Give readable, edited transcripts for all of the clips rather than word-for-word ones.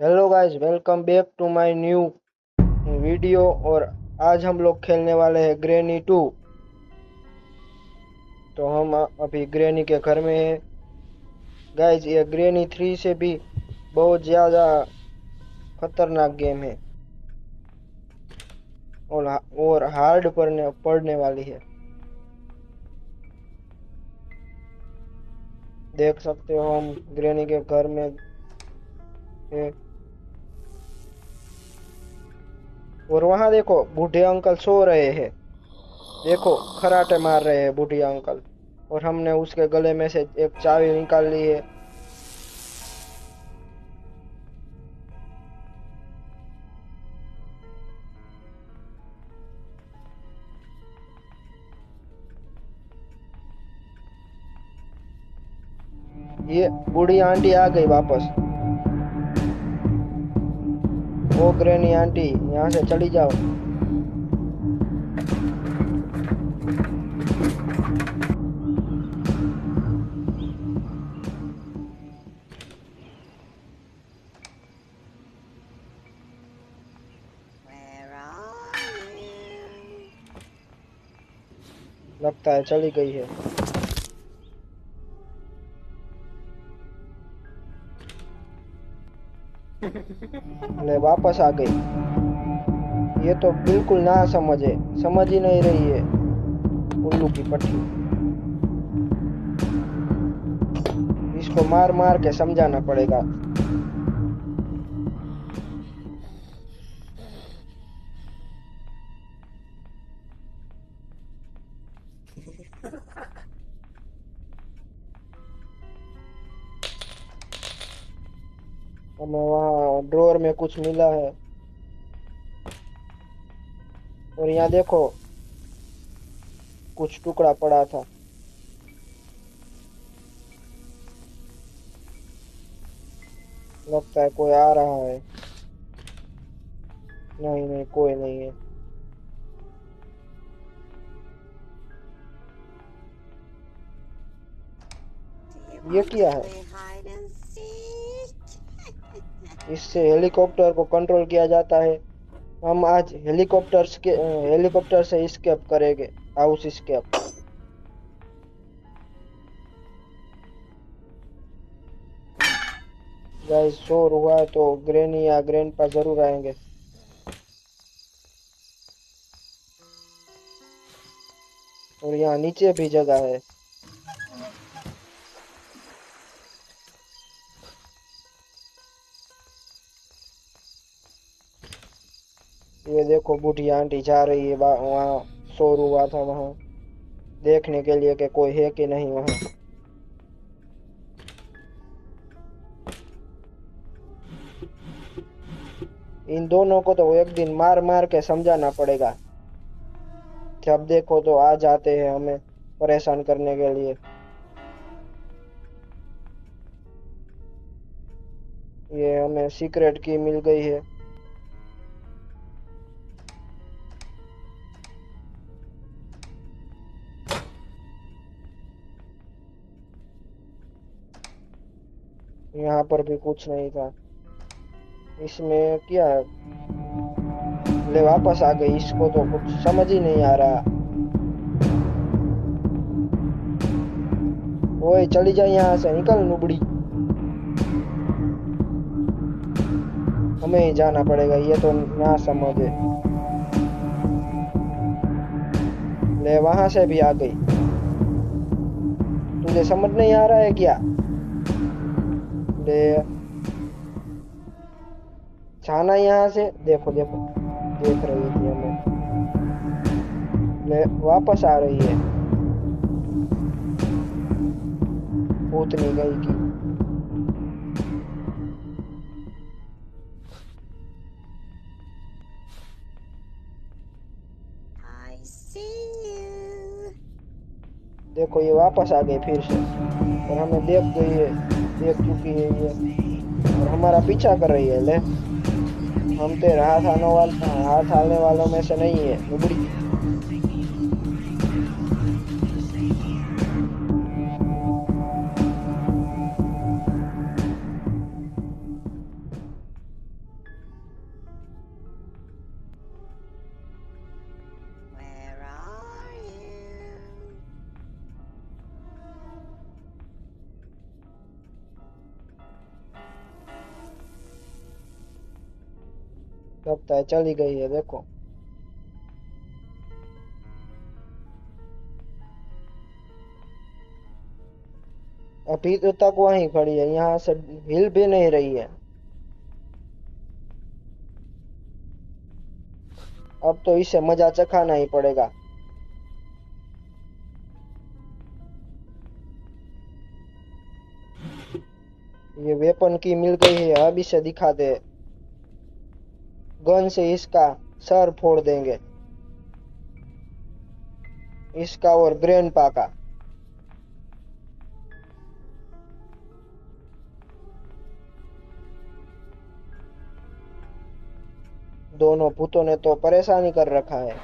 Hello guys, welcome back to my new video. और आज हम लोग खेलने वाले हैं ग्रैनी 2। तो हम अभी ग्रैनी के घर में हैं। गाइस, ये ग्रैनी 3 से भी बहुत ज़्यादा खतरनाक गेम है और हार्ड पड़ने वाली है। देख सकते हो हम ग्रैनी के घर में हैं। और वहाँ देखो, बूढ़े अंकल सो रहे हैं। देखो, खराटे मार रहे हैं बूढ़े अंकल। और हमने उसके गले में से एक चाबी निकाल ली है। ये बूढ़ी आंटी आ गई वापस। ओ ग्रैनी आंटी, यहाँ से चली जाओ। Where are you? लगता है चली गई है। ले वापस आ गई। ये तो बिल्कुल ना समझे, समझ ही नहीं रही है। उल्लू की पट्टी। इसको मार मार के समझाना पड़ेगा। हमें वहाँ ड्रॉर में कुछ मिला है। और यहाँ देखो, कुछ टुकड़ा पड़ा था। लगता है कोई आ रहा है। नहीं नहीं, कोई नहीं है। Do you ये want to क्या है? play hide and seek? इससे हेलीकॉप्टर को कंट्रोल किया जाता है। हम आज हेलीकॉप्टर से स्केप करेंगे। House escape. गाइस, शोर हुआ है तो ग्रैनी या ग्रैंडपा जरूर आएंगे। और यहाँ नीचे भी जगह है। ये देखो, बूढ़ी आंटी जा रही है वहाँ। शोर हुआ था वहाँ, देखने के लिए कि कोई है कि नहीं वहाँ। इन दोनों को तो एक दिन मार मार के समझाना पड़ेगा। जब देखो तो आ जाते हैं हमें परेशान करने के लिए। ये हमें सीक्रेट की मिल गई है। यहाँ पर भी कुछ नहीं था। इसमें क्या है? ले वापस आ गई। इसको तो कुछ समझ ही नहीं आ रहा। ओए चली जा, यहाँ से निकल नुबड़ी। हमें ही जाना पड़ेगा, ये तो ना समझे। ले वहां से भी आ गई। तुझे समझ नहीं आ रहा है क्या? ले जाना यहाँ से। देखो देखो, देख रही थी हमें। ले वापस आ रही है। भूतनी गई की। I see you. देखो, ये वापस आ गई फिर से। और हमें देख गई है, देख चुकी है ये। और हमारा पीछा कर रही है। ले, हम तेरे हाथ आने वालों में से नहीं है नुबड़ी। लगता है चली गई है, देखो। अभी तो तक वहीं खड़ी है, यहाँ से हिल भी नहीं रही है। अब तो इसे मजा चखाना ही पड़ेगा। ये वेपन की मिल गई है, अब इसे दिखा दे। गन से इसका सर फोड़ देंगे, इसका और ग्रैंडपा का। दोनों भूतों ने तो परेशानी कर रखा है।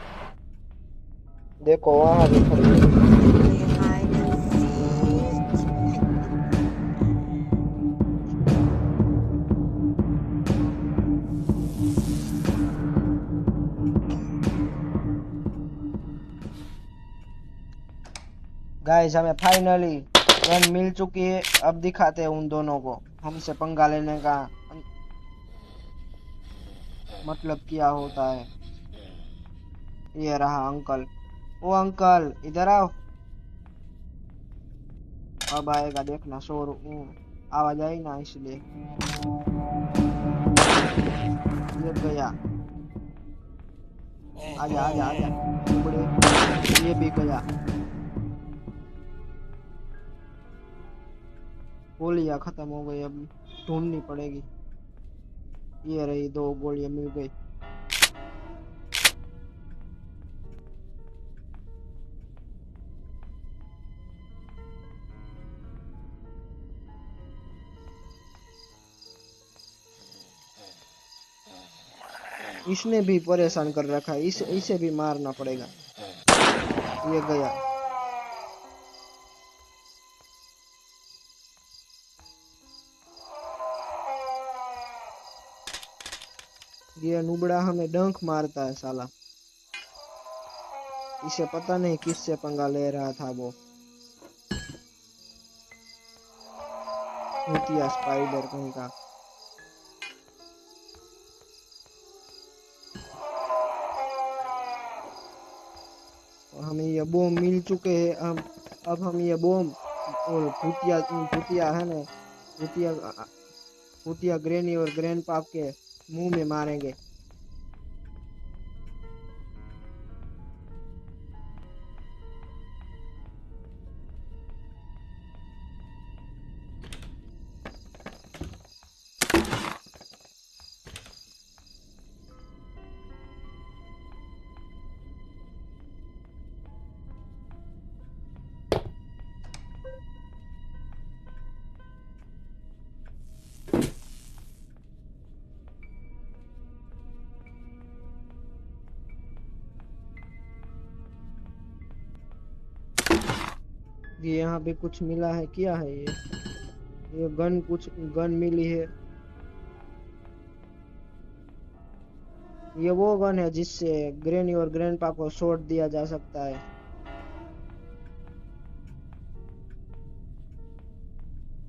देखो वहां भी खड़ी है। Play hide and seek. Guys हमें फाइनली गन मिल चुकी है। अब दिखाते हैं उन दोनों को हमसे पंगा लेने का मतलब क्या होता है। ये रहा अंकल। ओ अंकल इधर आओ। अब आएगा देखना, शोर आवाज आई ना इसलिए। ये गया। आजा आजा आजा बड़े। ये भी गया। गोलियां खत्म हो गई, अब ढूंढनी पड़ेगी। ये रही, 2 गोलियां मिल गई। इसने भी परेशान कर रखा है, इसे भी मारना पड़ेगा। ये गया। ये नुबड़ा हमें डंक मारता है साला। इसे पता नहीं किससे पंगा ले रहा था वो। भूतिया स्पाइडर कहीं का। और हमें ये बॉम्ब मिल चुके हैं। हम अब हम ये बॉम्ब और भूतिया भूतिया है ना, भूतिया भूतिया ग्रैनी और ग्रैंडपा के मुंह में मारेंगे। ये यहाँ पे कुछ मिला है, क्या है ये गन, कुछ गन मिली है। ये वो गन है जिससे ग्रैनी और ग्रैंडपा को शॉट दिया जा सकता है।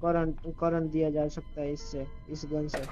करंट करंट दिया जा सकता है इससे, इस गन से।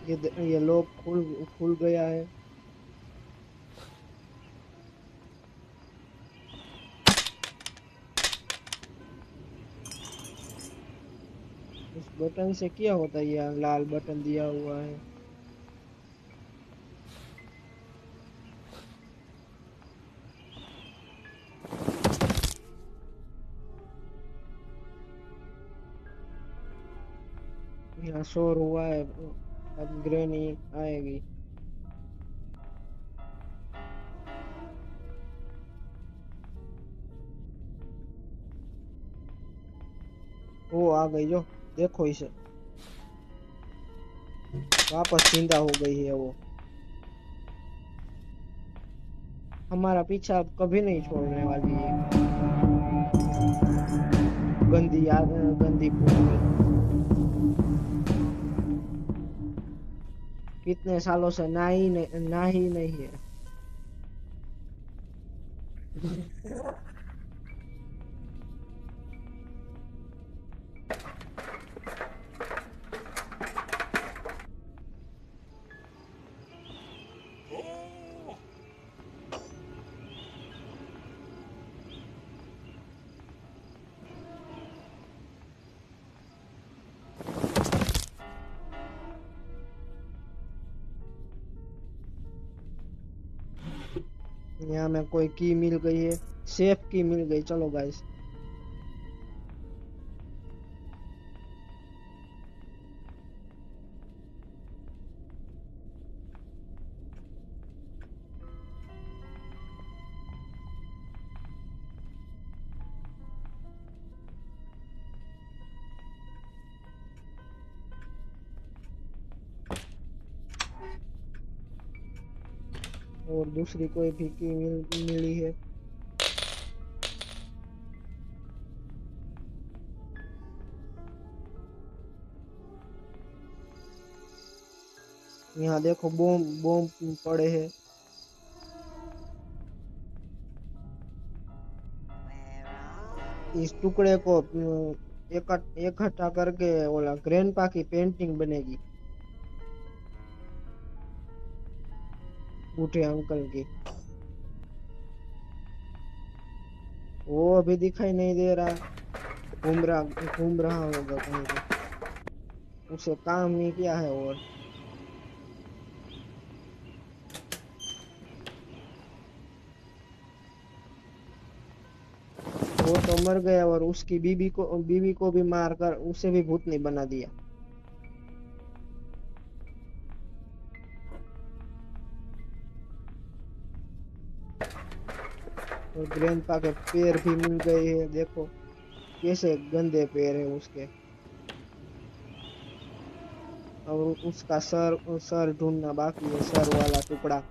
ये लॉक खुल खुल गया है। बटन से क्या होता है? ये लाल बटन दिया हुआ है। यहाँ शोर हुआ है, अब ग्रैनी आएगी। वो आ गई जो, देखो इसे, वापस जिंदा हो गई है वो। हमारा पीछा अब कभी नहीं छोड़ने वाली है। गंदी याद, गंदी पूंछ। कितने सालों से ना ही नहीं है। यहाँ में कोई की मिल गई है, सेफ की मिल गई। चलो गाइस, और दूसरी कोई भी की मिली है। यहाँ देखो बॉम्ब बॉम्ब पड़े हैं। Where are इस टुकड़े को you? इकट्ठा करके बोला ग्रैंडपा की पेंटिंग बनेगी, बूढ़े अंकल की। वो अभी दिखाई नहीं दे रहा, घूम रहा होगा कहीं पे। उसे काम ही क्या है। और वो तो मर गया, और उसकी बीवी को भी मारकर उसे भी भूतनी बना दिया। और ग्रैंडपा के पैर भी मिल गए हैं, देखो कैसे गंदे पैर है उसके। और उसका सर ढूंढना बाकी है, सर वाला टुकड़ा।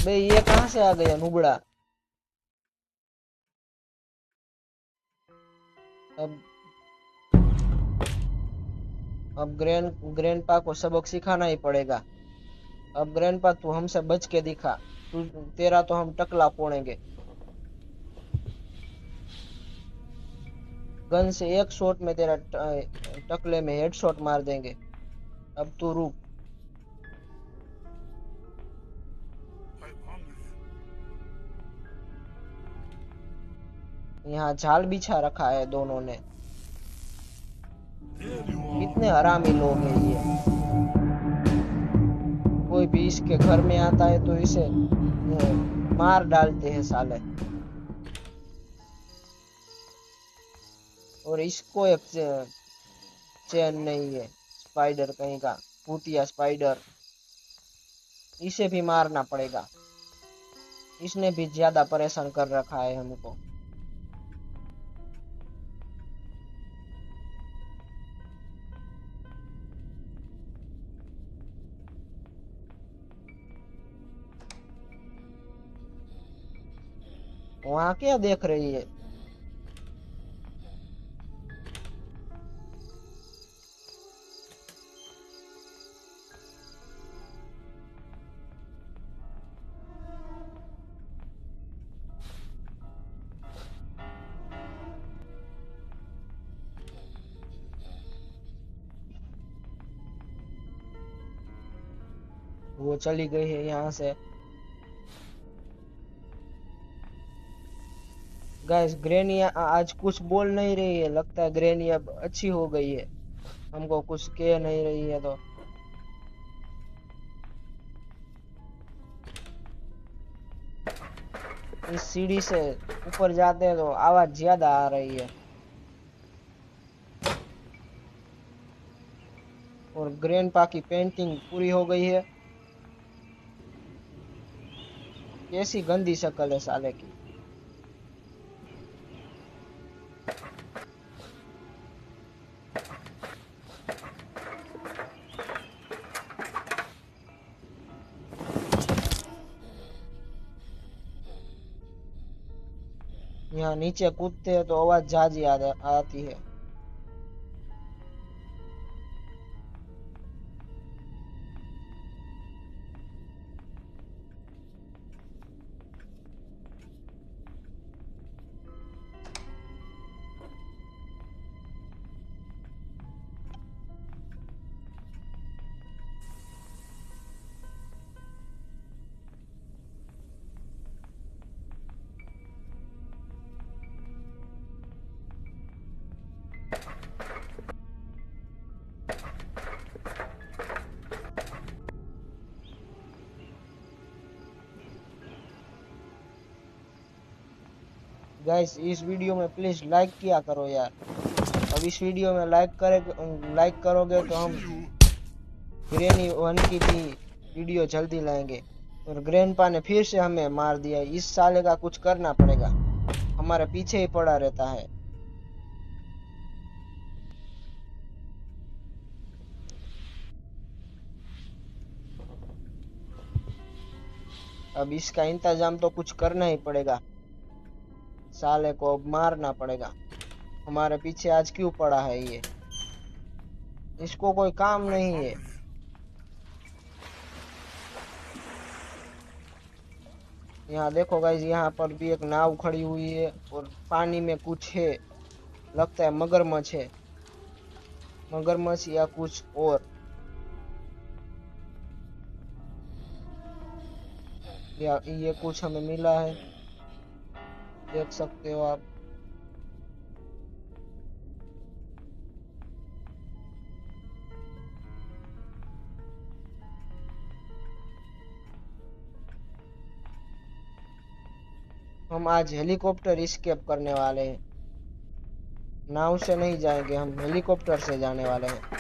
बे ये कहाँ से आ गया नुबड़ा? अब ग्रैंडपा को सबक सिखाना ही पड़ेगा। अब ग्रैंडपा तू हमसे बच के दिखा, तू तेरा तो हम टकला फोड़ेंगे। गन से एक शॉट में तेरा टकले में हेडशॉट मार देंगे। अब तू रुक। यहाँ जाल बिछा रखा है दोनों ने। कितने हरामी लोग हैं ये। कोई भी इसके घर में आता है तो इसे मार डालते हैं साले। और इसको एक चैन नहीं है, स्पाइडर कहीं का, भूतिया स्पाइडर। इसे भी मारना पड़ेगा, इसने भी ज्यादा परेशान कर रखा है हमको। वहां क्या देख रही है? वो चली गई है यहाँ से। गाइस ग्रैनी आज कुछ बोल नहीं रही है, लगता है ग्रैनी अब अच्छी हो गई है, हमको कुछ कह नहीं रही है। तो इस सीढ़ी से ऊपर जाते हैं तो आवाज ज्यादा आ रही है। और ग्रैंडपा की पेंटिंग पूरी हो गई है। कैसी गंदी शक्ल है साले की। यहाँ नीचे कूदते हैं तो आवाज जाजी आती है। गाइस इस वीडियो में प्लीज लाइक किया करो यार। अब इस वीडियो में लाइक करोगे तो हम ग्रैनी 1 की भी वीडियो जल्दी लाएंगे। और ग्रैंडपा ने फिर से हमें मार दिया। इस साले का कुछ करना पड़ेगा, हमारे पीछे ही पड़ा रहता है। अब इसका इंतजाम तो कुछ करना ही पड़ेगा, साले को अब मारना पड़ेगा। हमारे पीछे आज क्यों पड़ा है ये, इसको कोई काम नहीं है। यहाँ देखो गाइस, यहाँ पर भी एक नाव खड़ी हुई है और पानी में कुछ है, लगता है मगरमच्छ है, मगरमच्छ या कुछ और। या ये कुछ हमें मिला है, देख सकते हो आप। हम आज हेलीकॉप्टर एस्केप करने वाले हैं, नाव से नहीं जाएंगे, हम हेलीकॉप्टर से जाने वाले हैं।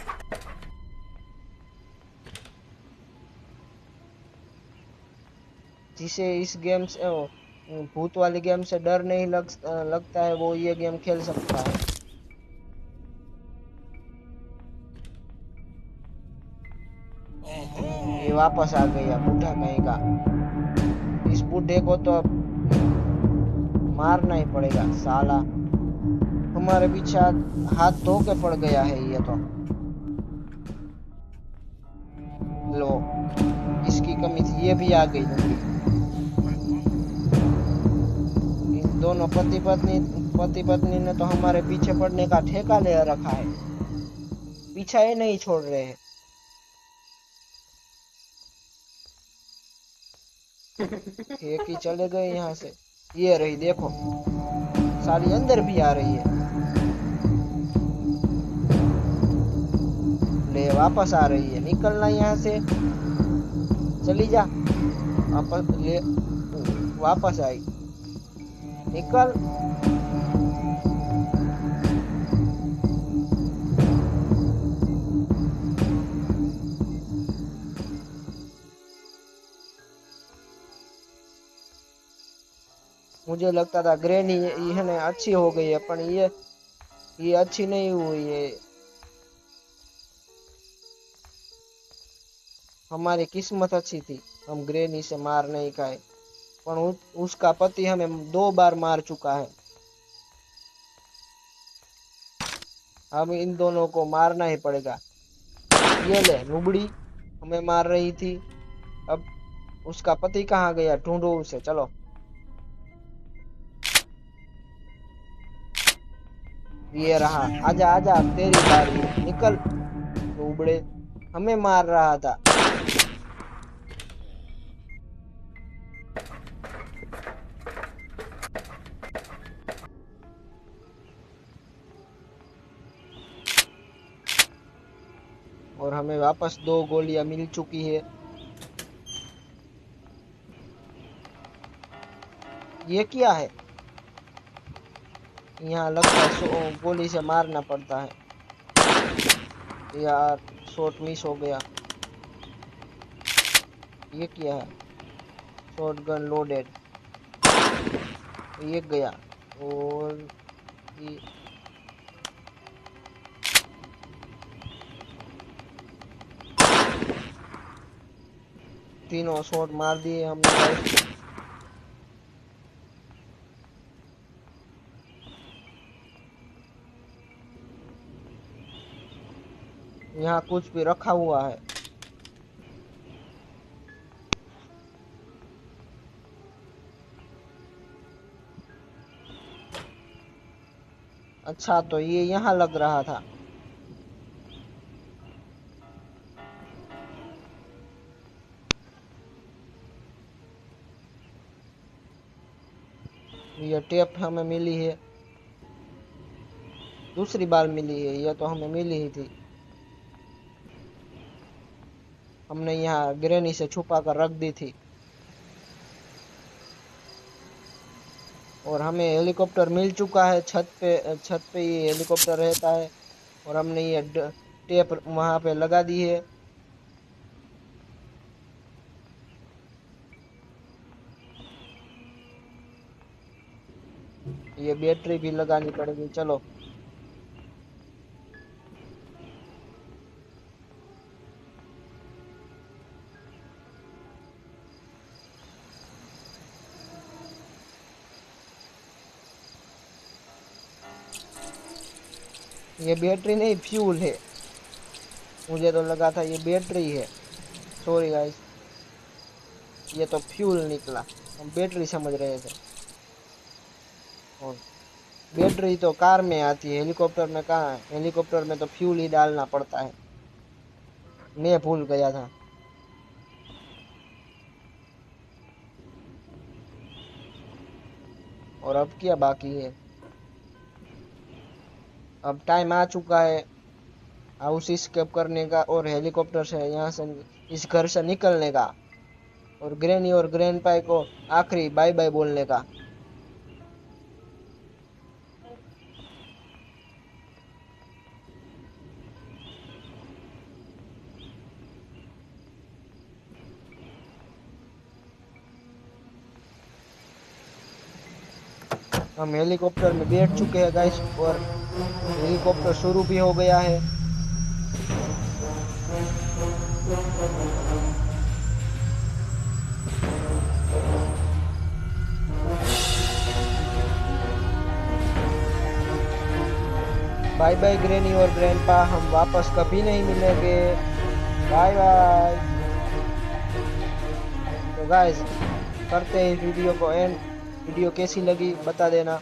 जिसे इस गेम से भूत वाली गेम से डर नहीं लगता है, वो ये गेम खेल सकता है। ये वापस आ गया बूढ़ा कहीं का। इस बूढ़े को तो अब मारना ही पड़ेगा साला, हमारे पीछे हाथ धो के पड़ गया है ये तो। लो, इसकी कमी थी, ये भी आ गई होगी। इन दोनों पति पत्नी ने तो हमारे पीछे पड़ने का ठेका ले रखा है, पीछा ही नहीं छोड़ रहे हैं। एक ही चले गए यहाँ से। ये रही देखो, साली अंदर भी आ रही है। ले वापस आ रही है, निकलना यहाँ से, चली जा। वापस ले, वापस आई, निकल। मुझे लगता था ग्रैनी ये ने अच्छी हो गई है, पर ये अच्छी नहीं हुई है। हमारी किस्मत अच्छी थी, हम ग्रैनी से मार नहीं खाए, पर उसका पति हमें 2 बार मार चुका है। हम इन दोनों को मारना ही पड़ेगा। ये ले नुबड़ी हमें मार रही थी, अब उसका पति कहाँ गया, ढूंढो उसे, चलो। ये रहा, आजा आजा, तेरी बारी, निकल। नुबड़े हमें मार रहा था। और हमें वापस 2 गोलियां मिल चुकी है। ये क्या है? यहाँ लगता है गोली से मारना पड़ता है। यार शॉट मिस हो गया। ये क्या है? Shotgun loaded. ये गया। और ये तीनों शॉट मार दिए हमने गाइस। यहाँ कुछ भी रखा हुआ है। अच्छा तो ये यहाँ लग रहा था। ये टेप हमें मिली है। दूसरी बार मिली है। ये तो हमें मिली ही थी। हमने यहाँ ग्रेनी से छुपा कर रख दी थी। और हमें हेलीकॉप्टर मिल चुका है। छत पे ये हेलीकॉप्टर रहता है। और हमने ये टेप वहां पे लगा दी है। ये बैटरी भी लगानी पड़ेगी। चलो ये बैटरी नहीं फ्यूल है। मुझे तो लगा था ये बैटरी है। सॉरी गाइस, ये तो फ्यूल निकला। हम बैटरी समझ रहे थे। और बैटरी तो कार में आती है, हेलीकॉप्टर में कहाँ है? हेलीकॉप्टर में तो फ्यूल ही डालना पड़ता है। मैं भूल गया था। और अब क्या बाकी है? अब टाइम आ चुका है हाउस एस्केप करने का और हेलीकॉप्टर से यहाँ से इस घर से निकलने का। और ग्रैनी और ग्रैंडपा को आखिरी बाय बाय बोलने का। हम हेलीकॉप्टर में बैठ चुके हैं गाइस। और हेलीकॉप्टर शुरू भी हो गया है। बाय बाय ग्रैनी और ग्रैंडपा, हम वापस कभी नहीं मिलेंगे। Bye bye. तो गाइस करते हैं वीडियो को एंड। वीडियो कैसी लगी बता देना।